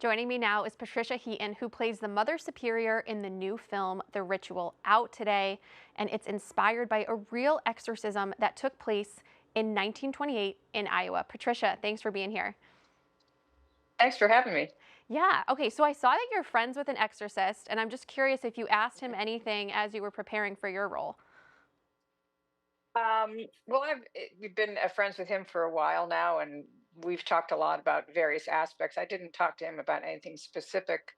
Joining me now is Patricia Heaton, who plays the Mother Superior in the new film, The Ritual, out today. And it's inspired by a real exorcism that took place in 1928 in Iowa. Patricia, thanks for being here. Thanks for having me. Yeah, okay, so I saw that you're friends with an exorcist, and I'm just curious if you asked him anything as you were preparing for your role. Well, we've been friends with him for a while now, and we've talked a lot about various aspects. I didn't talk to him about anything specific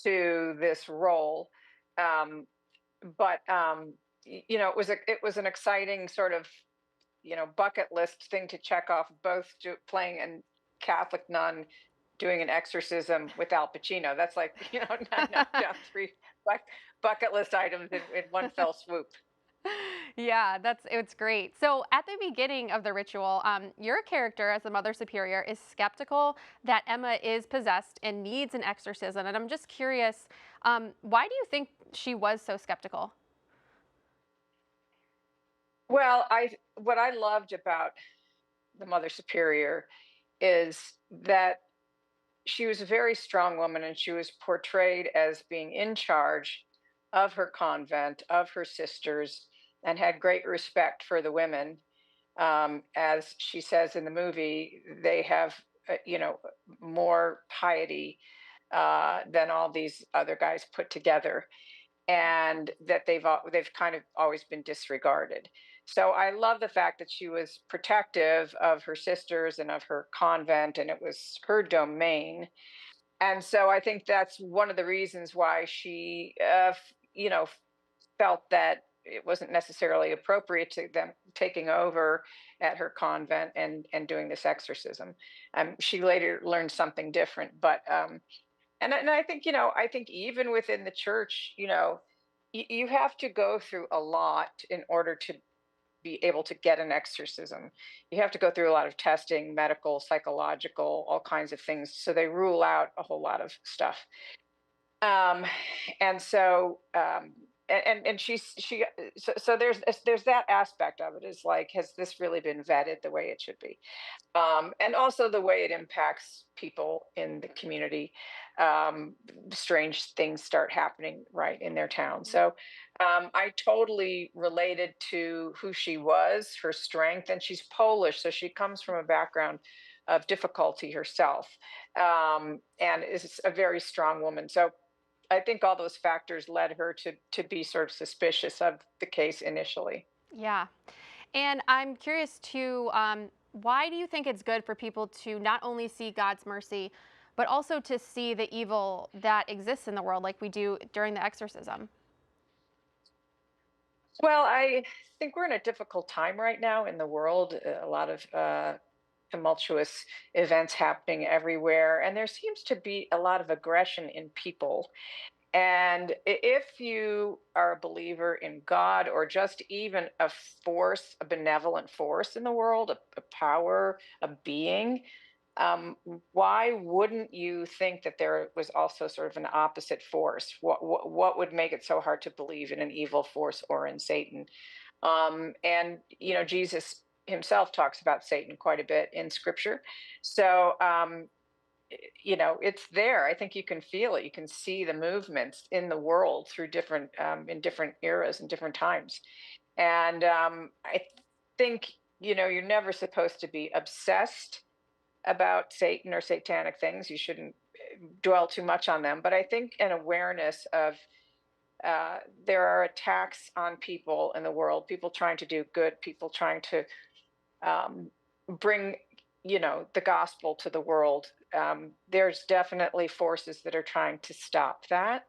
to this role, um, but it was an exciting sort of bucket list thing to check off. Both playing a Catholic nun, doing an exorcism with Al Pacino. That's like knock down three bucket list items in one fell swoop. Yeah, it's great. So at the beginning of the ritual, your character as the Mother Superior is skeptical that Emma is possessed and needs an exorcism. And I'm just curious, why do you think she was so skeptical? Well, I what I loved about the Mother Superior is that she was a very strong woman, and she was portrayed as being in charge of her convent, of her sisters, and had great respect for the women. As she says in the movie, they have, more piety than all these other guys put together, and that they've kind of always been disregarded. So I love the fact that she was protective of her sisters and of her convent, and it was her domain. And so I think that's one of the reasons why she, felt that it wasn't necessarily appropriate to them taking over at her convent and doing this exorcism. She later learned something different, but and I think I think even within the church, you have to go through a lot in order to be able to get an exorcism. You have to go through a lot of testing, medical, psychological, all kinds of things. So they rule out a whole lot of stuff. Um, and so and so there's that aspect of it, is like, has this really been vetted the way it should be? And also the way it impacts people in the community. Um, Strange things start happening right in their town. So I totally related to who she was, her strength, and she's Polish, so she comes from a background of difficulty herself, and is a very strong woman. So I think all those factors led her to be sort of suspicious of the case initially. Yeah. And I'm curious too, why do you think it's good for people to not only see God's mercy, but also to see the evil that exists in the world, like we do during the exorcism? Well, I think we're in a difficult time right now in the world. A lot of tumultuous events happening everywhere, and there seems to be a lot of aggression in people. And if you are a believer in God, or just even a force, a benevolent force in the world, a power, a being, um, why wouldn't you think that there was also sort of an opposite force? What would make it so hard to believe in an evil force or in Satan? And Jesus himself talks about Satan quite a bit in Scripture. So it's there. I think you can feel it. You can see the movements in the world through different in different eras and different times. And I think you're never supposed to be obsessed about Satan or satanic things. You shouldn't dwell too much on them. But I think an awareness of there are attacks on people in the world, people trying to do good, people trying to um, bring the gospel to the world. There's definitely forces that are trying to stop that,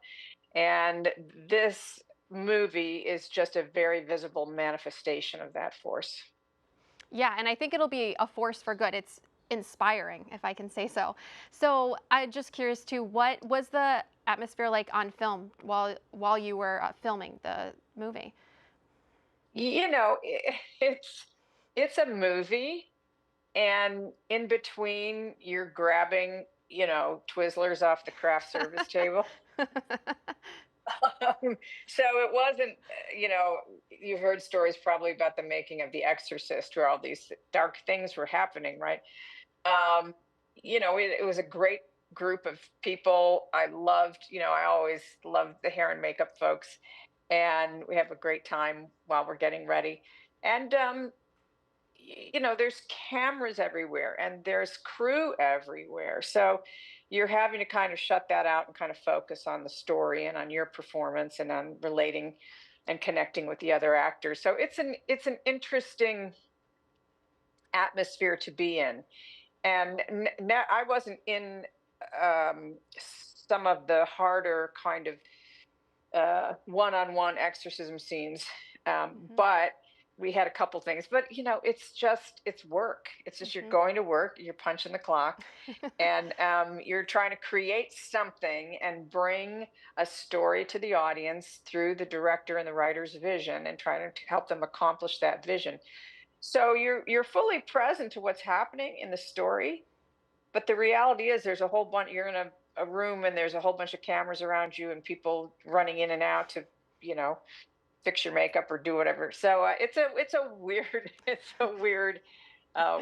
and this movie is just a very visible manifestation of that force. Yeah, and I think it'll be a force for good. It's inspiring, if I can say so. So I'm just curious too, what was the atmosphere like on film while you were filming the movie? It's a movie, and in between you're grabbing Twizzlers off the craft service table. So it wasn't, you've heard stories probably about the making of The Exorcist, where all these dark things were happening, right? Um, it was a great group of people. I loved, I always loved the hair and makeup folks, and we have a great time while we're getting ready. And there's cameras everywhere and there's crew everywhere. So you're having to kind of shut that out and kind of focus on the story and on your performance and on relating and connecting with the other actors. So it's an interesting atmosphere to be in. And I wasn't in some of the harder kind of one-on-one exorcism scenes, Hmm. but we had a couple things. But it's work. It's just you're Hmm. going to work, you're punching the clock, and you're trying to create something and bring a story to the audience through the director and the writer's vision, and trying to help them accomplish that vision. So you're fully present to what's happening in the story, but the reality is there's a whole bunch. You're in a room and there's a whole bunch of cameras around you and people running in and out to, you know, fix your makeup or do whatever. So it's a weird it's a weird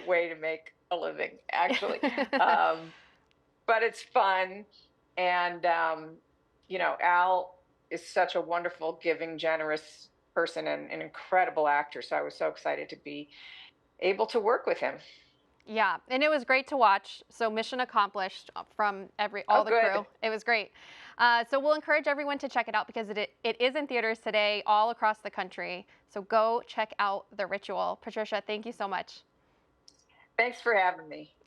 way to make a living, actually. Um, but it's fun, and Al is such a wonderful, giving, generous person and an incredible actor. So I was so excited to be able to work with him. Yeah, and it was great to watch. So mission accomplished from Oh, all the good. crew. It was great. So we'll encourage everyone to check it out because it is in theaters today all across the country. So go check out The Ritual. Patricia, thank you so much. Thanks for having me.